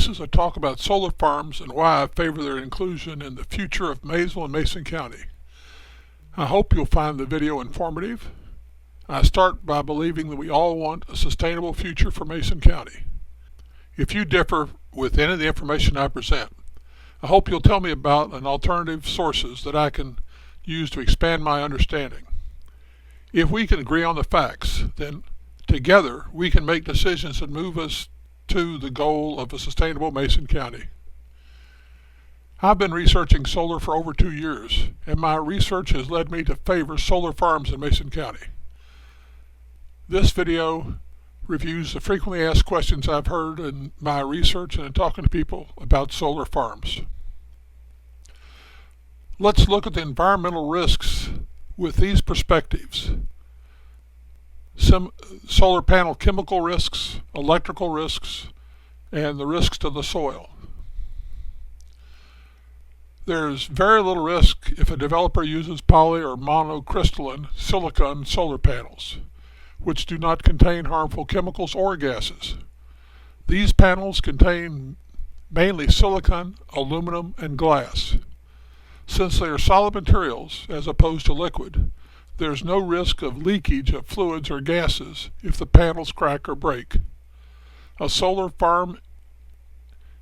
as I talk about solar farms and why I favor their inclusion in the future of Maysville and Mason County. I hope you'll find the video informative. I start by believing that we all want a sustainable future for Mason County. If you differ with any of the information I present, I hope you'll tell me about an alternative sources that I can use to expand my understanding. If we can agree on the facts, then together we can make decisions that move us to the goal of a sustainable Mason County. I've been researching solar for over 2 years, and my research has led me to favor solar farms in Mason County. This video reviews the frequently asked questions I've heard in my research and in talking to people about solar farms. Let's look at the environmental risks with these perspectives. Some solar panel chemical risks, electrical risks, and the risks to the soil. There's very little risk if a developer uses poly or monocrystalline silicon solar panels, which do not contain harmful chemicals or gases. These panels contain mainly silicon, aluminum, and glass. Since they are solid materials as opposed to liquid, there's no risk of leakage of fluids or gases if the panels crack or break. A solar farm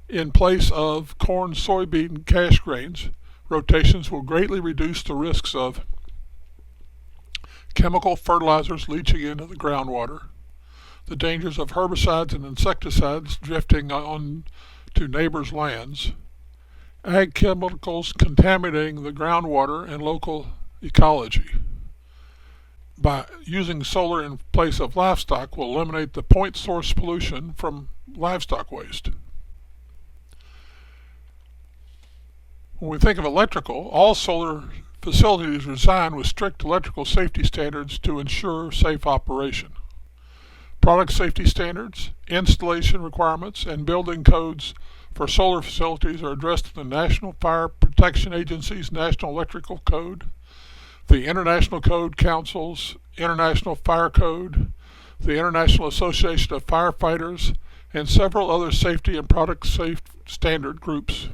in place of corn, soybean, cash grains rotations will greatly reduce the risks of chemical fertilizers leaching into the groundwater, the dangers of herbicides and insecticides drifting on to neighbors' lands, ag chemicals contaminating the groundwater and local ecology. By using solar in place of livestock will eliminate the point source pollution from livestock waste. When we think of electrical, all solar facilities are designed with strict electrical safety standards to ensure safe operation. Product safety standards, installation requirements, and building codes for solar facilities are addressed in the National Fire Protection Agency's National Electrical Code, the International Code Council's International Fire Code, the International Association of Firefighters, and several other safety and product safe standard groups.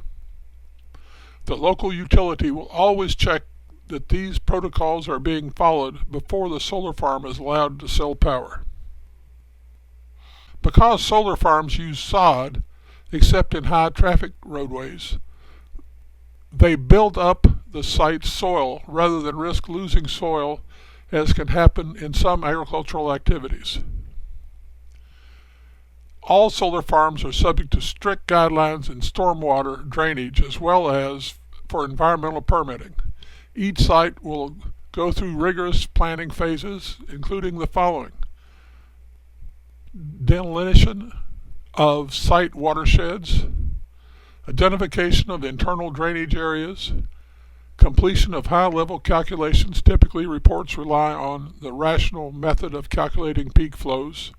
The local utility will always check that these protocols are being followed before the solar farm is allowed to sell power. Because solar farms use sod, except in high traffic roadways, they build up the site's soil rather than risk losing soil, as can happen in some agricultural activities. All solar farms are subject to strict guidelines in stormwater drainage as well as for environmental permitting. Each site will go through rigorous planning phases, including the following: delineation of site watersheds, identification of internal drainage areas, completion of high-level calculations. Typically, reports rely on the rational method of calculating peak flows,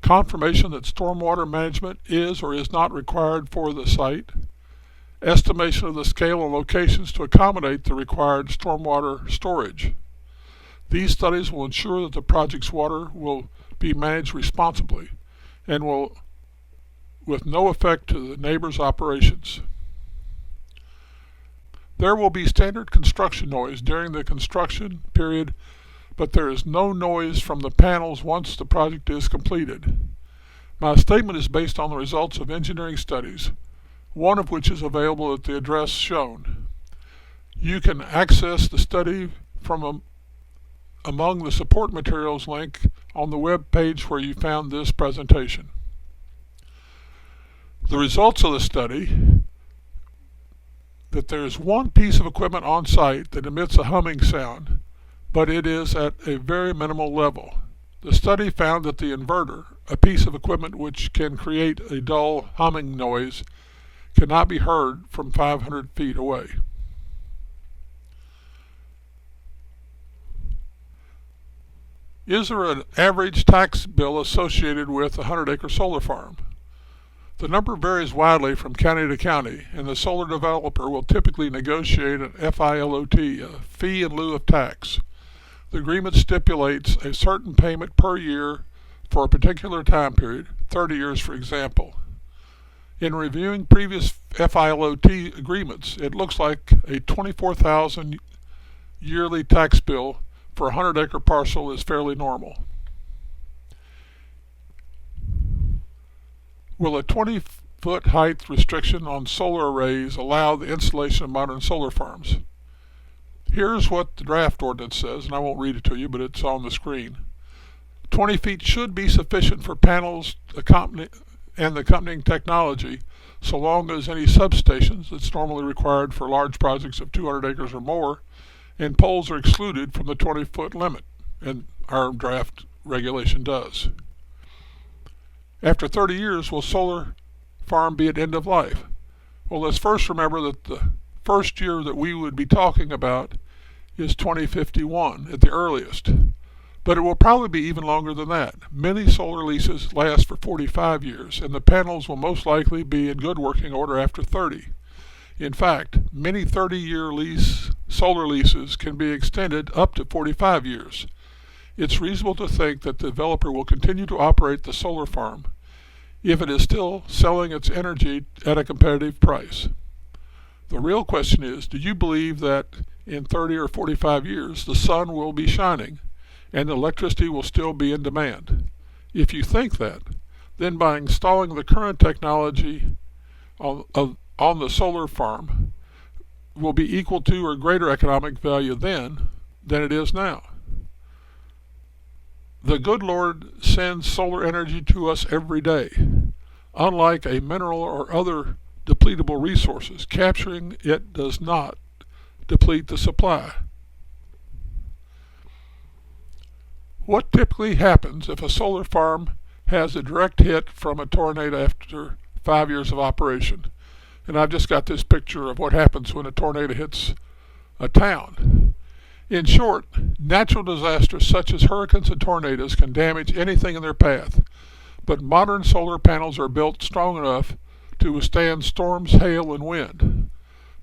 confirmation that stormwater management is or is not required for the site, estimation of the scale and locations to accommodate the required stormwater storage. These studies will ensure that the project's water will be managed responsibly and will with no effect to the neighbor's operations. There will be standard construction noise during the construction period, but there is no noise from the panels once the project is completed. My statement is based on the results of engineering studies, one of which is available at the address shown. You can access the study from among the support materials link on the web page where you found this presentation. The results of the study: that there is one piece of equipment on site that emits a humming sound, but it is at a very minimal level. The study found that the inverter, a piece of equipment which can create a dull humming noise, cannot be heard from 500 feet away. Is there an average tax bill associated with a 100-acre solar farm? The number varies widely from county to county, and the solar developer will typically negotiate an FILOT, a fee in lieu of tax. The agreement stipulates a certain payment per year for a particular time period, 30 years for example. In reviewing previous FILOT agreements, it looks like a $24,000 yearly tax bill for a 100-acre parcel is fairly normal. Will a 20-foot height restriction on solar arrays allow the installation of modern solar farms? Here's what the draft ordinance says, and I won't read it to you, but it's on the screen. 20 feet should be sufficient for panels and the accompanying technology, so long as any substations that's normally required for large projects of 200 acres or more, and poles are excluded from the 20-foot limit, and our draft regulation does. After 30 years, will solar farm be at end of life? Well, let's first remember that the first year that we would be talking about is 2051 at the earliest, but it will probably be even longer than that. Many solar leases last for 45 years, and the panels will most likely be in good working order after 30. In fact, many 30-year solar leases can be extended up to 45 years. It's reasonable to think that the developer will continue to operate the solar farm if it is still selling its energy at a competitive price. The real question is, do you believe that in 30 or 45 years the sun will be shining and electricity will still be in demand? If you think that, then by installing the current technology on the solar farm will be equal to or greater economic value then than it is now. The good Lord sends solar energy to us every day. Unlike a mineral or other depletable resources, capturing it does not deplete the supply. What typically happens if a solar farm has a direct hit from a tornado after 5 years of operation? And I've just got this picture of what happens when a tornado hits a town. In short, natural disasters such as hurricanes and tornadoes can damage anything in their path, but modern solar panels are built strong enough to withstand storms, hail, and wind.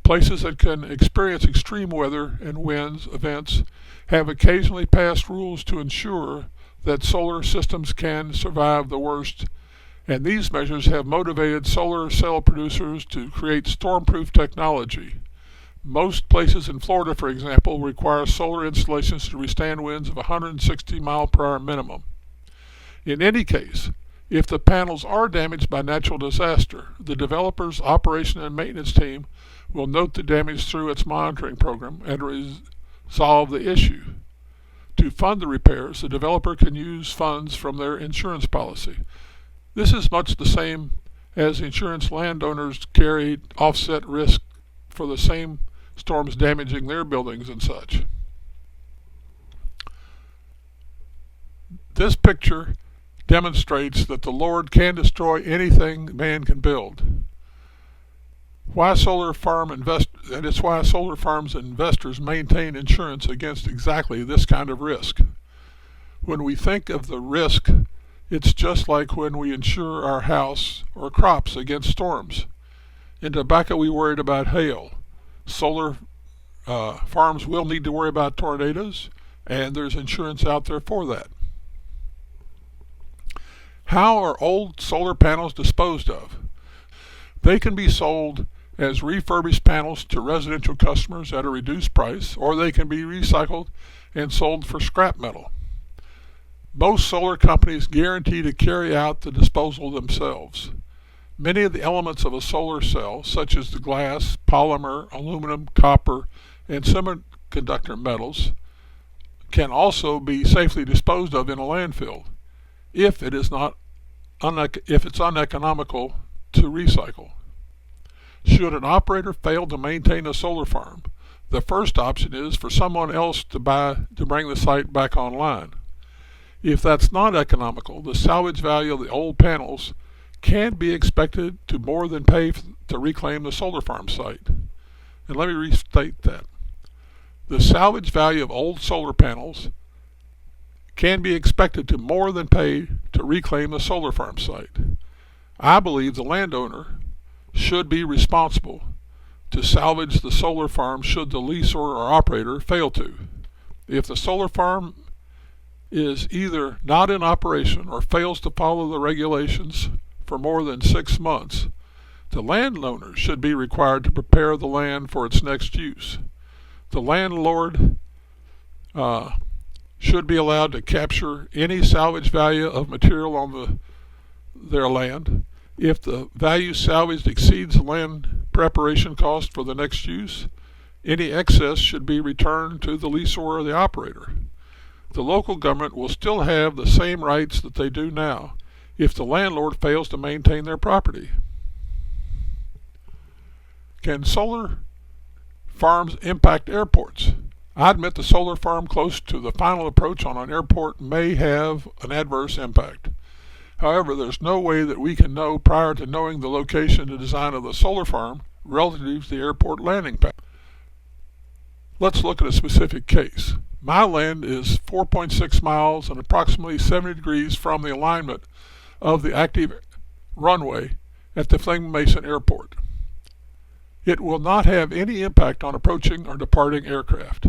Places that can experience extreme weather and winds events have occasionally passed rules to ensure that solar systems can survive the worst, and these measures have motivated solar cell producers to create storm-proof technology. Most places in Florida, for example, require solar installations to withstand winds of 160 mile per hour minimum. In any case, if the panels are damaged by natural disaster, the developer's operation and maintenance team will note the damage through its monitoring program and resolve the issue. To fund the repairs, the developer can use funds from their insurance policy. This is much the same as insurance landowners carry offset risk for the same storms damaging their buildings and such. This picture demonstrates that the Lord can destroy anything man can build. It's why solar farms investors maintain insurance against exactly this kind of risk. When we think of the risk, it's just like when we insure our house or crops against storms. In tobacco, we worried about hail. Solar farms will need to worry about tornadoes, and there's insurance out there for that. How are old solar panels disposed of? They can be sold as refurbished panels to residential customers at a reduced price, or they can be recycled and sold for scrap metal. Most solar companies guarantee to carry out the disposal themselves. Many of the elements of a solar cell, such as the glass, polymer, aluminum, copper, and semiconductor metals, can also be safely disposed of in a landfill if it's uneconomical to recycle. Should an operator fail to maintain a solar farm, the first option is for someone else to bring the site back online. If that's not economical, the salvage value of the old panels can be expected to more than pay to reclaim the solar farm site. And let me restate that. The salvage value of old solar panels can be expected to more than pay to reclaim the solar farm site. I believe the landowner should be responsible to salvage the solar farm should the leaseor or operator fail to. If the solar farm is either not in operation or fails to follow the regulations for more than 6 months, The landowner should be required to prepare the land for its next use. The landlord should be allowed to capture any salvage value of material on their land. If the value salvaged exceeds the land preparation cost for the next use, any excess should be returned to the leaseor or the operator. The local government will still have the same rights that they do now if the landlord fails to maintain their property. Can solar farms impact airports? I admit the solar farm close to the final approach on an airport may have an adverse impact. However, there's no way that we can know prior to knowing the location and design of the solar farm relative to the airport landing pad. Let's look at a specific case. My land is 4.6 miles and approximately 70 degrees from the alignment of the active runway at the Flint Mason Airport. It will not have any impact on approaching or departing aircraft.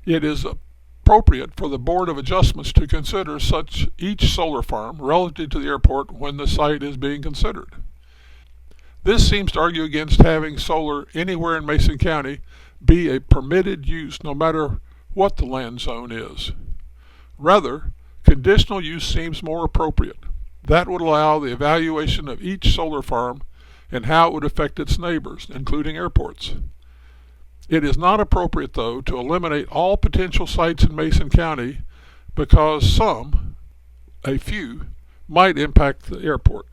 It is appropriate for the Board of Adjustments to consider each solar farm relative to the airport when the site is being considered. This seems to argue against having solar anywhere in Mason County be a permitted use no matter what the land zone is. Rather, conditional use seems more appropriate. That would allow the evaluation of each solar farm and how it would affect its neighbors, including airports. It is not appropriate, though, to eliminate all potential sites in Mason County because a few, might impact the airport.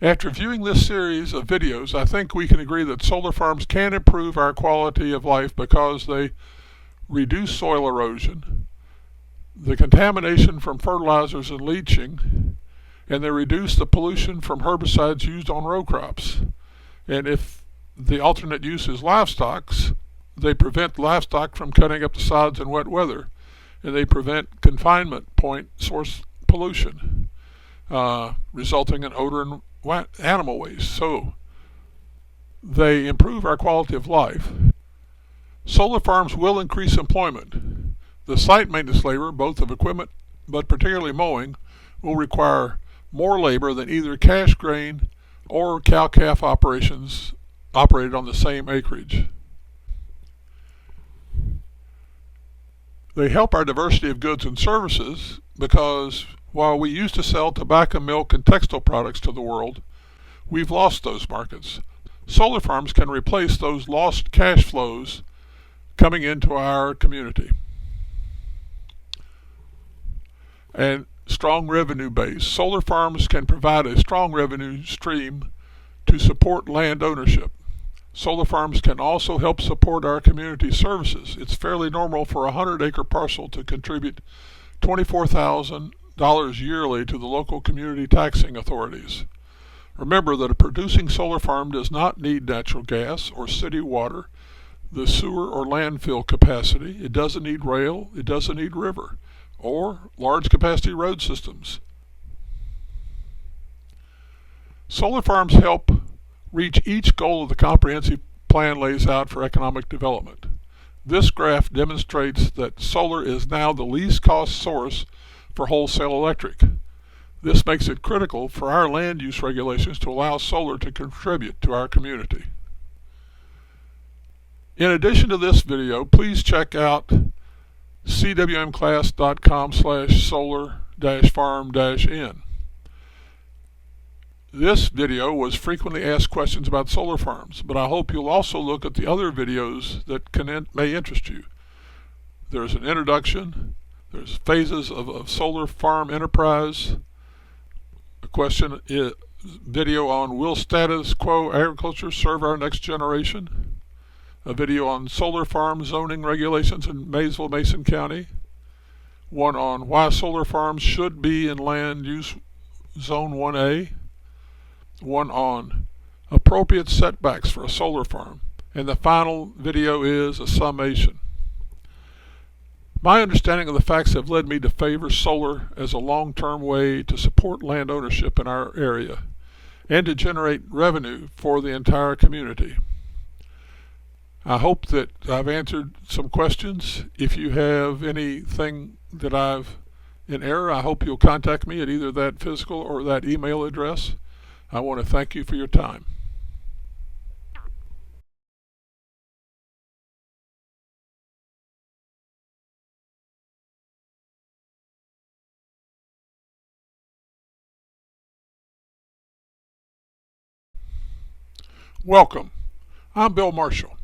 After viewing this series of videos, I think we can agree that solar farms can improve our quality of life because they reduce soil erosion, the contamination from fertilizers and leaching, and they reduce the pollution from herbicides used on row crops. And if the alternate use is livestock, they prevent livestock from cutting up the sods in wet weather, and they prevent confinement point source pollution, resulting in odor and animal waste. So they improve our quality of life. Solar farms will increase employment. The site maintenance labor, both of equipment but particularly mowing, will require more labor than either cash grain or cow-calf operations operated on the same acreage. They help our diversity of goods and services because while we used to sell tobacco, milk, and textile products to the world, we've lost those markets. Solar farms can replace those lost cash flows coming into our community. And strong revenue base. Solar farms can provide a strong revenue stream to support land ownership. Solar farms can also help support our community services. It's fairly normal for a 100-acre parcel to contribute $24,000 yearly to the local community taxing authorities. Remember that a producing solar farm does not need natural gas or city water, the sewer or landfill capacity. It doesn't need rail, it doesn't need river, or large capacity road systems. Solar farms help reach each goal of the comprehensive plan lays out for economic development. This graph demonstrates that solar is now the least cost source for wholesale electric. This makes it critical for our land use regulations to allow solar to contribute to our community. In addition to this video, please check out cwmclass.com/solar-farm-in. This video was frequently asked questions about solar farms, but I hope you'll also look at the other videos that may interest you. There's an introduction, there's phases of solar farm enterprise, a video on will status quo agriculture serve our next generation, a video on solar farm zoning regulations in Maysville, Mason County, one on why solar farms should be in land use zone 1A, one on appropriate setbacks for a solar farm, and the final video is a summation. My understanding of the facts have led me to favor solar as a long-term way to support land ownership in our area and to generate revenue for the entire community. I hope that I've answered some questions. If you have anything that I've in error, I hope you'll contact me at either that physical or that email address. I want to thank you for your time. Welcome. I'm Bill Marshall.